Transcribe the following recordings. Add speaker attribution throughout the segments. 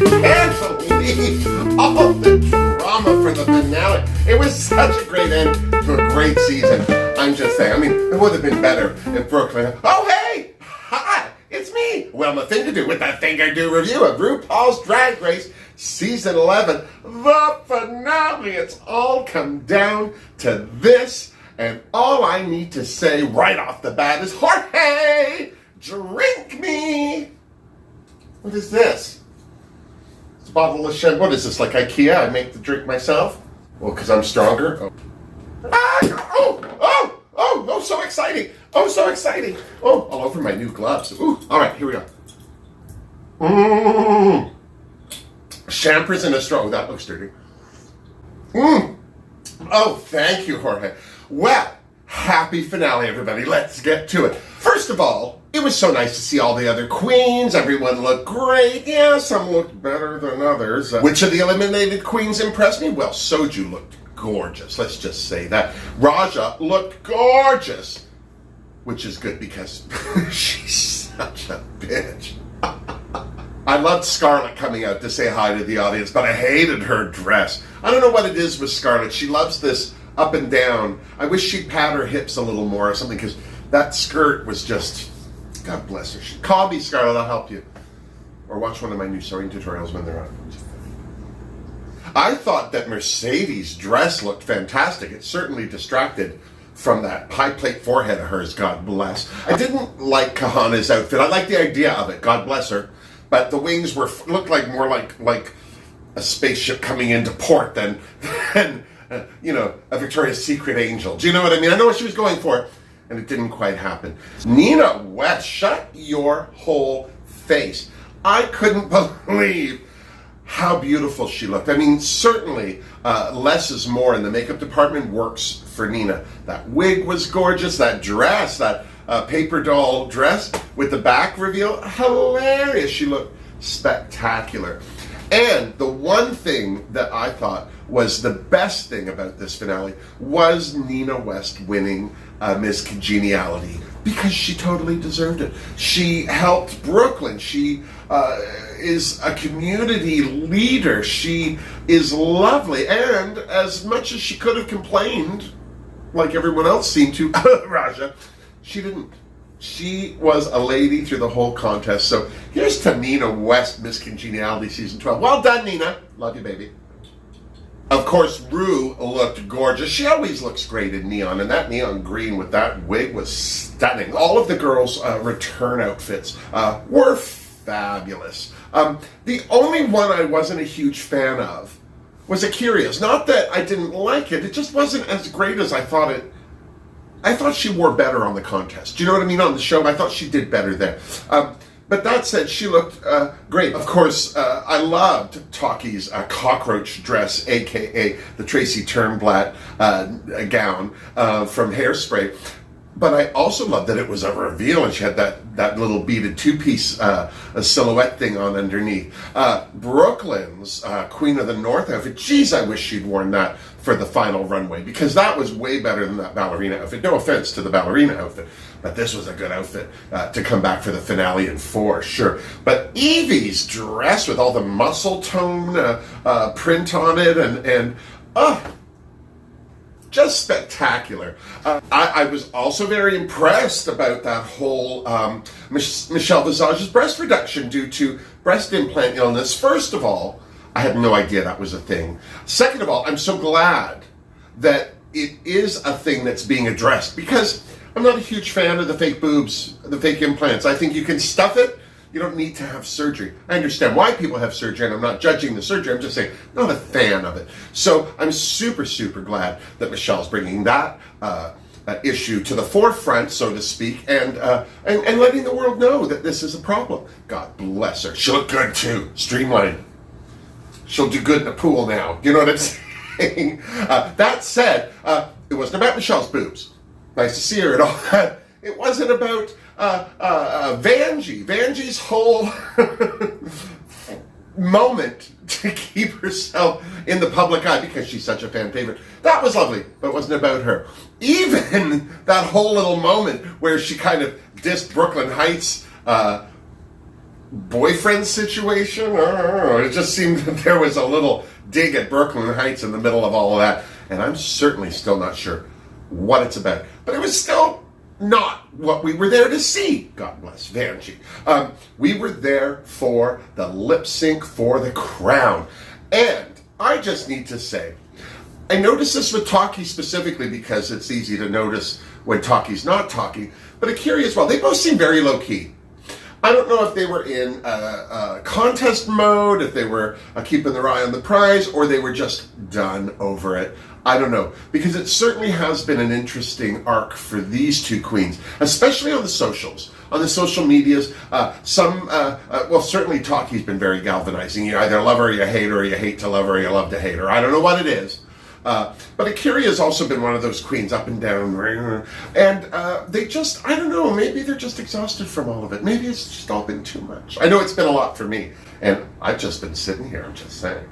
Speaker 1: can't believe all the drama for the finale. It was such a great end to a great season. I'm just saying, I mean, it would have been better if Brooklyn... Oh, hey! Hi! It's me, Wilma Fingerdoo, with the Fingerdoo review of RuPaul's Drag Race Season 11. The finale! It's all come down to this, and all I need to say right off the bat is, Jorge! Drink me! What is this? It's a bottle of champagne. What is this, like IKEA? I make the drink myself? Well, because I'm stronger? Oh. Oh, so exciting. Oh, so exciting. Oh, all over my new gloves. Ooh, all right, here we go. Champers in a straw. Oh, that looks dirty. Oh, thank you, Jorge. Well, happy finale, everybody. Let's get to it. First of all, it was so nice to see all the other queens. Everyone looked great. Yeah, some looked better than others. Which of the eliminated queens impressed me? Well, Soju looked gorgeous. Let's just say that. Raja looked gorgeous. Which is good because she's such a bitch. I loved Scarlett coming out to say hi to the audience, but I hated her dress. I don't know what it is with Scarlett. She loves this up and down. I wish she'd pat her hips a little more or something, because that skirt was just... God bless her. Call me, Scarlett, I'll help you. Or watch one of my new sewing tutorials when they're on. I thought that Mercedes' dress looked fantastic. It certainly distracted from that high plate forehead of hers, God bless. I didn't like Kahana's outfit. I liked the idea of it, God bless her. But the wings looked like more like a spaceship coming into port than you know, a Victoria's Secret angel. Do you know what I mean? I know what she was going for. And it didn't quite happen. Nina West, shut your whole face. I couldn't believe how beautiful she looked. I mean, certainly less is more in the makeup department works for Nina. That wig was gorgeous. That dress, that paper doll dress with the back reveal, hilarious. She looked spectacular. And the one thing that I thought was the best thing about this finale was Nina West winning Miss Congeniality, because she totally deserved it. She helped Brooklyn. She is a community leader. She is lovely. And as much as she could have complained, like everyone else seemed to, Raja, she didn't. She was a lady through the whole contest. So here's to Nina West, Miss Congeniality Season 12. Well done, Nina. Love you, baby. Of course, Rue looked gorgeous. She always looks great in neon, and that neon green with that wig was stunning. All of the girls' return outfits were fabulous. The only one I wasn't a huge fan of was Akira's. Not that I didn't like it, it just wasn't as great as I thought it. I thought she wore better on the contest. Do you know what I mean? On the show, I thought she did better there. But that said, she looked great. Of course, I loved Taki's cockroach dress, a.k.a. the Tracy Turnblatt gown from Hairspray. But I also loved that it was a reveal, and she had that little beaded two-piece silhouette thing on underneath. Brooklyn's Queen of the North outfit, geez, I wish she'd worn that for the final runway, because that was way better than that ballerina outfit. No offense to the ballerina outfit, but this was a good outfit to come back for the finale in for sure. But Yvie's dress with all the muscle tone print on it, and just spectacular. I was also very impressed about that whole Michelle Visage's breast reduction due to breast implant illness. First of all, I had no idea that was a thing. Second of all, I'm so glad that it is a thing that's being addressed, because I'm not a huge fan of the fake boobs, the fake implants. I think you can stuff it. You don't need to have surgery. I understand why people have surgery, and I'm not judging the surgery. I'm just saying, not a fan of it. So I'm super, super glad that Michelle's bringing that issue to the forefront, so to speak, and letting the world know that this is a problem. God bless her. She looked good too. Streamlined. She'll do good in the pool now. You know what I'm saying? That said, it wasn't about Michelle's boobs. Nice to see her and all that. It wasn't about Vanjie. Vanjie's whole moment to keep herself in the public eye because she's such a fan favorite. That was lovely, but it wasn't about her. Even that whole little moment where she kind of dissed Brooklyn Heights boyfriend situation. I don't know. It just seemed that there was a little dig at Brooklyn Heights in the middle of all of that, and I'm certainly still not sure what it's about. But it was still not what we were there to see. God bless Vanjie. We were there for the lip sync for the crown, and I just need to say, I noticed this with Taki specifically because it's easy to notice when Taki's not talking, but Akira as well. They both seem very low key. I don't know if they were in contest mode, if they were keeping their eye on the prize, or they were just done over it. I don't know, because it certainly has been an interesting arc for these two queens, especially on the socials. On the social medias, well, certainly Taki's been very galvanizing. You either love her or you hate her, or you hate to love her or you love to hate her. I don't know what it is. But Akira has also been one of those queens up and down. And they just, I don't know, maybe they're just exhausted from all of it. Maybe it's just all been too much. I know it's been a lot for me. And I've just been sitting here, I'm just saying.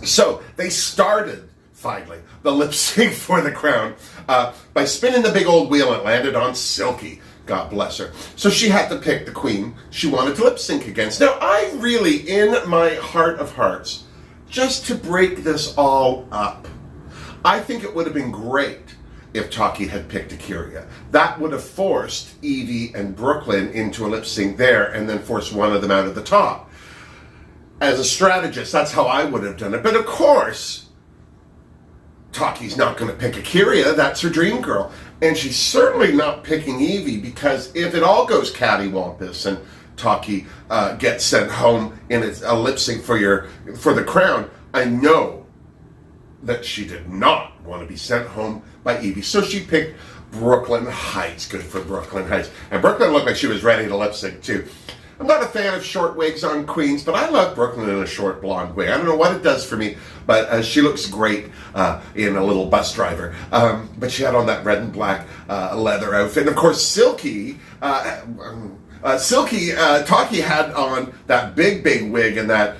Speaker 1: So they started, finally, the lip sync for the crown by spinning the big old wheel. It landed on Silky. God bless her. So she had to pick the queen she wanted to lip sync against. Now, I really, in my heart of hearts, just to break this all up, I think it would have been great if Taki had picked Akira. That would have forced Yvie and Brooklyn into a lip sync there and then forced one of them out of the top. As a strategist, that's how I would have done it. But of course, Taki's not going to pick Akira. That's her dream girl. And she's certainly not picking Yvie, because if it all goes cattywampus and Taki gets sent home in a lip sync for the crown, I know that she did not want to be sent home by Yvie. So she picked Brooklyn Heights. Good for Brooklyn Heights. And Brooklyn looked like she was ready to lip sync too. I'm not a fan of short wigs on queens, but I love Brooklyn in a short blonde wig. I don't know what it does for me, but she looks great in a little bus driver. But she had on that red and black leather outfit. And of course, Silky, Taki had on that big wig and that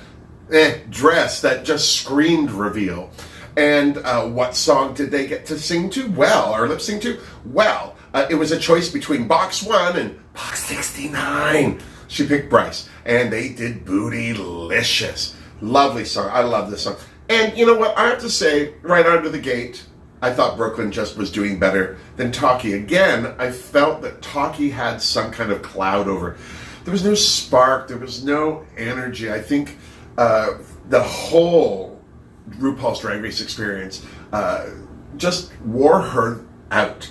Speaker 1: dress that just screamed reveal. And what song did they get to sing to? Well, or lip sync to? Well, it was a choice between Box 1 and Box 69. She picked Bryce, and they did Bootylicious. Lovely song. I love this song. And you know what? I have to say, right out of the gate, I thought Brooklyn just was doing better than Taki. Again, I felt that Taki had some kind of cloud over. There was no spark. There was no energy. I think the whole RuPaul's Drag Race experience just wore her out.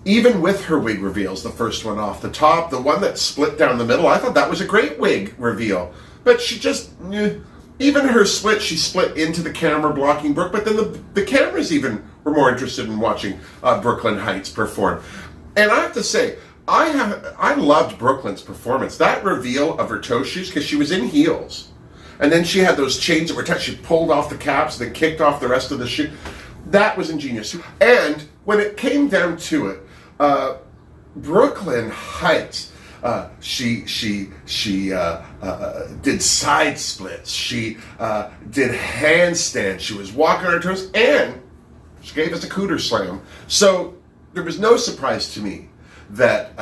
Speaker 1: Even with her wig reveals, the first one off the top, the one that split down the middle, I thought that was a great wig reveal. But she just, even her split, she split into the camera blocking Brooke, but then the cameras even were more interested in watching Brooklyn Heights perform. And I have to say, I loved Brooklyn's performance. That reveal of her toe shoes, because she was in heels. And then she had those chains that were tight. She pulled off the caps, then kicked off the rest of the shoe. That was ingenious. And when it came down to it, Brooklyn Heights, she did side splits. She did handstands. She was walking on her toes, and she gave us a cooter slam. So there was no surprise to me that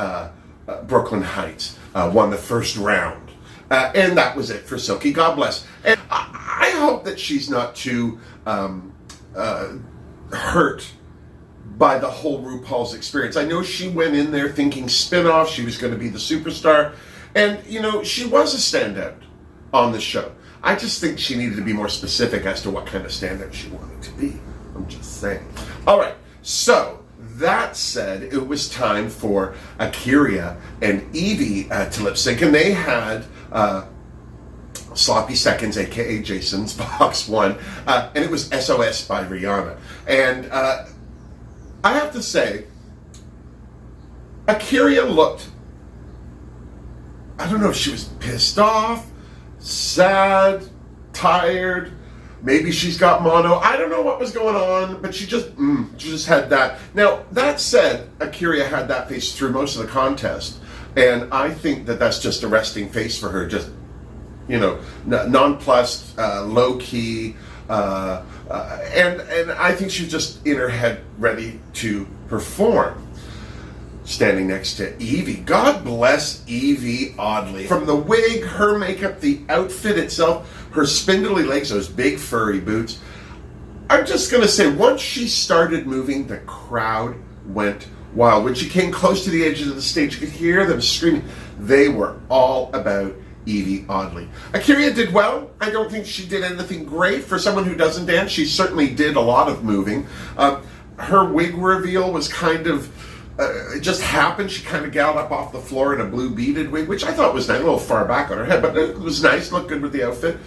Speaker 1: Brooklyn Heights won the first round. And that was it for Silky. God bless. And I hope that she's not too hurt by the whole RuPaul's experience. I know she went in there thinking spin-off, she was going to be the superstar, and she was a standout on the show. I just think she needed to be more specific as to what kind of standout she wanted to be. I'm just saying. All right, so that said, it was time for Akira and Yvie to lip sync, and they had Sloppy Seconds, aka Jason's Box 1, and it was SOS by Rihanna. And I have to say, Akira looked, I don't know if she was pissed off, sad, tired, maybe she's got mono, I don't know what was going on, but she just had that. Now, that said, Akira had that face through most of the contest, and I think that that's just a resting face for her, just, nonplussed, low-key, and I think she was just in her head ready to perform. standing next to Yvie. God bless Yvie Oddly. From the wig, her makeup, the outfit itself, her spindly legs, those big furry boots. I'm just going to say, once she started moving, the crowd went wild. When she came close to the edges of the stage, you could hear them screaming. They were all about Yvie Oddly. Akira did well. I don't think she did anything great. For someone who doesn't dance, she certainly did a lot of moving. Her wig reveal was kind of, it just happened. She kind of galloped off the floor in a blue beaded wig, which I thought was nice, a little far back on her head, but it was nice, looked good with the outfit.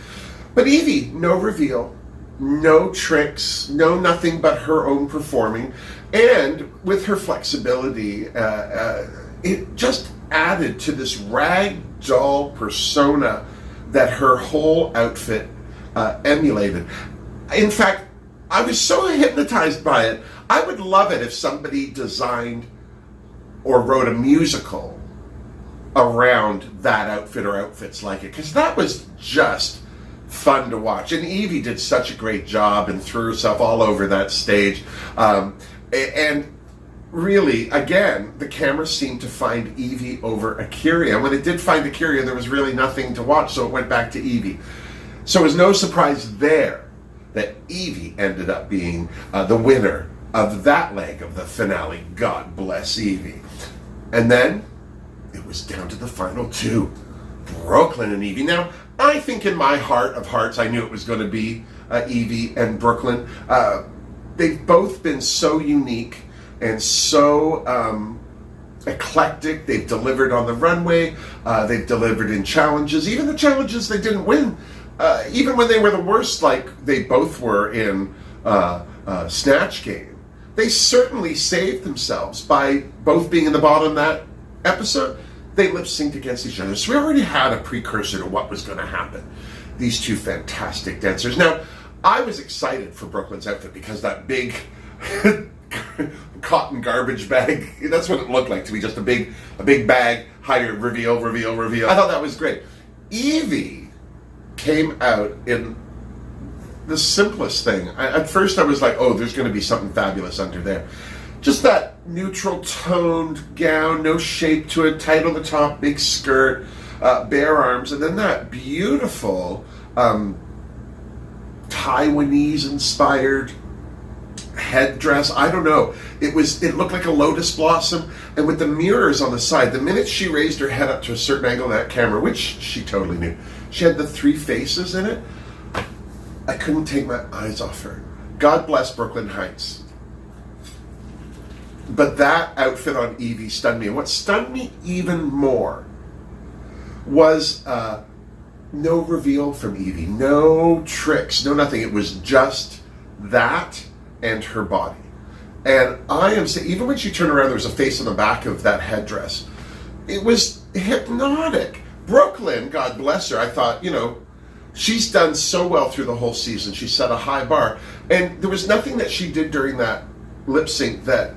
Speaker 1: But Yvie, no reveal, no tricks, no nothing but her own performing. And with her flexibility, it just added to this ragdoll persona that her whole outfit emulated. In fact, I was so hypnotized by it, I would love it if somebody designed or wrote a musical around that outfit or outfits like it, because that was just fun to watch. And Yvie did such a great job and threw herself all over that stage. And really, again, the camera seemed to find Yvie over Akira. And when it did find Akira, there was really nothing to watch, so it went back to Yvie. So it was no surprise there that Yvie ended up being the winner of that leg of the finale. God bless Yvie. And then it was down to the final two, Brooklyn and Yvie. Now, I think in my heart of hearts, I knew it was going to be Yvie and Brooklyn. They've both been so unique and so eclectic. They've delivered on the runway. They've delivered in challenges. Even the challenges they didn't win. Even when they were the worst, like they both were in Snatch Game, they certainly saved themselves by both being in the bottom of that episode. They lip-synced against each other. So we already had a precursor to what was going to happen. These two fantastic dancers. Now, I was excited for Brooklyn's outfit because that big cotton garbage bag, that's what it looked like to me, just a big bag, higher, reveal. I thought that was great. Yvie came out in the simplest thing. At first I was like, oh, there's going to be something fabulous under there. Just that neutral toned gown, no shape to it, tight on the top, big skirt, bare arms, and then that beautiful Taiwanese inspired headdress. I don't know. It looked like a lotus blossom, and with the mirrors on the side, the minute she raised her head up to a certain angle in that camera, which she totally knew, she had the three faces in it. I couldn't take my eyes off her. God bless Brooklyn Heights. But that outfit on Yvie stunned me. And what stunned me even more was no reveal from Yvie. No tricks, no nothing. It was just that and her body. And I am saying, even when she turned around, there was a face on the back of that headdress. It was hypnotic. Brooklyn, God bless her, I thought, she's done so well through the whole season. She set a high bar. And there was nothing that she did during that lip sync that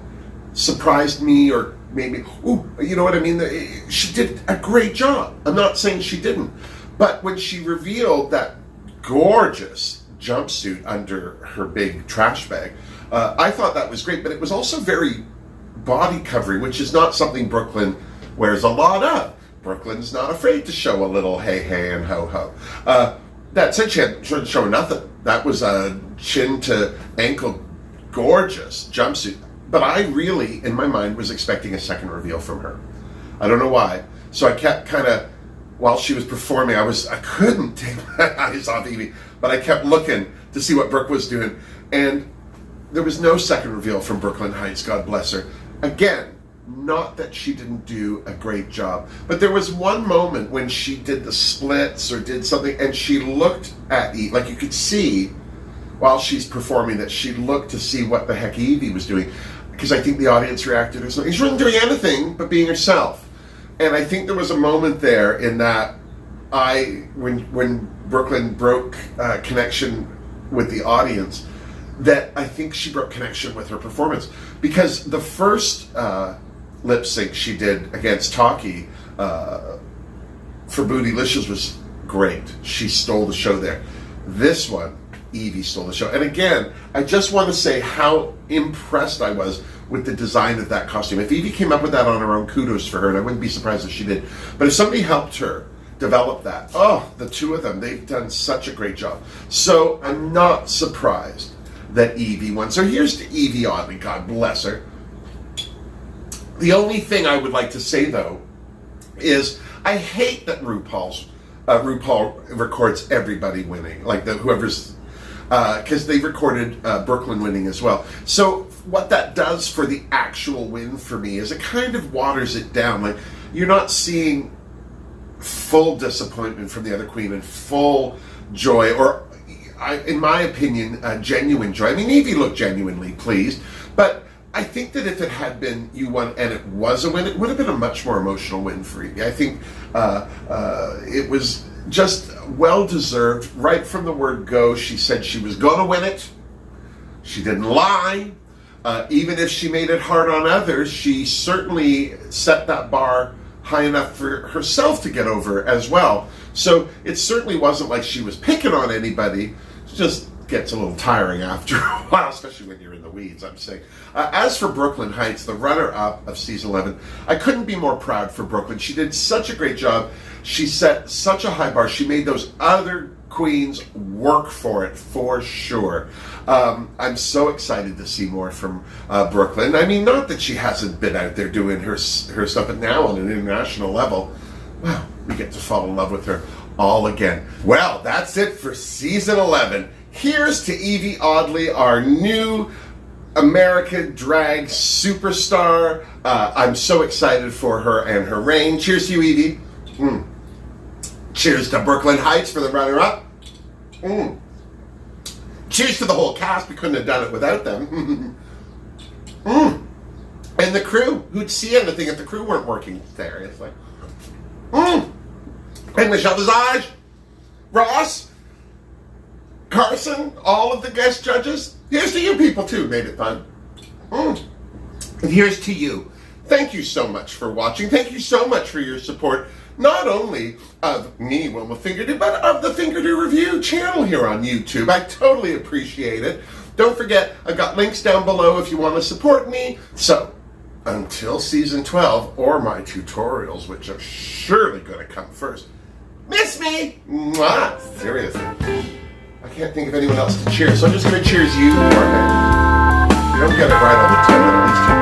Speaker 1: surprised me or made me, ooh, you know what I mean? She did a great job. I'm not saying she didn't. But when she revealed that gorgeous jumpsuit under her big trash bag, I thought that was great. But it was also very body covering, which is not something Brooklyn wears a lot of. Brooklyn's not afraid to show a little hey and ho. That said, she hadn't shown nothing. That was a chin to ankle gorgeous jumpsuit. But I really, in my mind, was expecting a second reveal from her. I don't know why. So I kept kind of, while she was performing, I couldn't take my eyes off Yvie, but I kept looking to see what Brooke was doing. And there was no second reveal from Brooklyn Heights, God bless her. Again, not that she didn't do a great job, but there was one moment when she did the splits or did something, and she looked at Yvie, like you could see while she's performing that she looked to see what the heck Yvie was doing, because I think the audience reacted or something. She wasn't doing anything but being herself. And I think there was a moment there in that when Brooklyn broke connection with the audience, that I think she broke connection with her performance. Because the first lip sync she did against Talkie for Bootylicious was great. She stole the show there. This one, Yvie stole the show. And again, I just want to say how impressed I was with the design of that costume. If Yvie came up with that on her own, kudos for her, and I wouldn't be surprised if she did. But if somebody helped her develop that, oh, the two of them, they've done such a great job. So I'm not surprised that Yvie won. So here's to Yvie Oddly, God bless her. The only thing I would like to say, though, is I hate that RuPaul records everybody winning, like whoever's, because they recorded Brooklyn winning as well. So what that does for the actual win for me is it kind of waters it down. Like, you're not seeing full disappointment from the other queen and full joy, or in my opinion, genuine joy. I mean, Yvie looked genuinely pleased, but I think that if it had been you won and it was a win, it would have been a much more emotional win for Yvie. I think it was just well-deserved. Right from the word go, she said she was going to win it. She didn't lie. Even if she made it hard on others, she certainly set that bar high enough for herself to get over as well. So it certainly wasn't like she was picking on anybody. It just gets a little tiring after a while, especially when you're in the weeds, I'm saying. As for Brooklyn Heights, the runner-up of season 11, I couldn't be more proud for Brooklyn. She did such a great job. She set such a high bar. She made those other queens work for it, for sure. I'm so excited to see more from Brooklyn. I mean, not that she hasn't been out there doing her stuff, but now on an international level, wow, we get to fall in love with her all again. Well, that's it for season 11. Here's to Yvie Oddly, our new American drag superstar. I'm so excited for her and her reign. Cheers to you, Yvie. Cheers to Brooklyn Heights for the runner-up. Cheers to the whole cast. We couldn't have done it without them. And the crew. Who'd see anything if the crew weren't working there? It's like, and Michelle Visage, Ross, Carson, all of the guest judges. Here's to you people too, made it fun. And here's to you. Thank you so much for watching. Thank you so much for your support, not only of me, Wilma Fingerdoo, but of the Fingerdoo Review channel here on YouTube. I totally appreciate it. Don't forget, I've got links down below if you want to support me. So, until season 12, or my tutorials, which are surely going to come first, miss me! Mwah! Seriously. I can't think of anyone else to cheer, so I'm just going to cheers you, Jorge. You don't get it right all the time, but at least you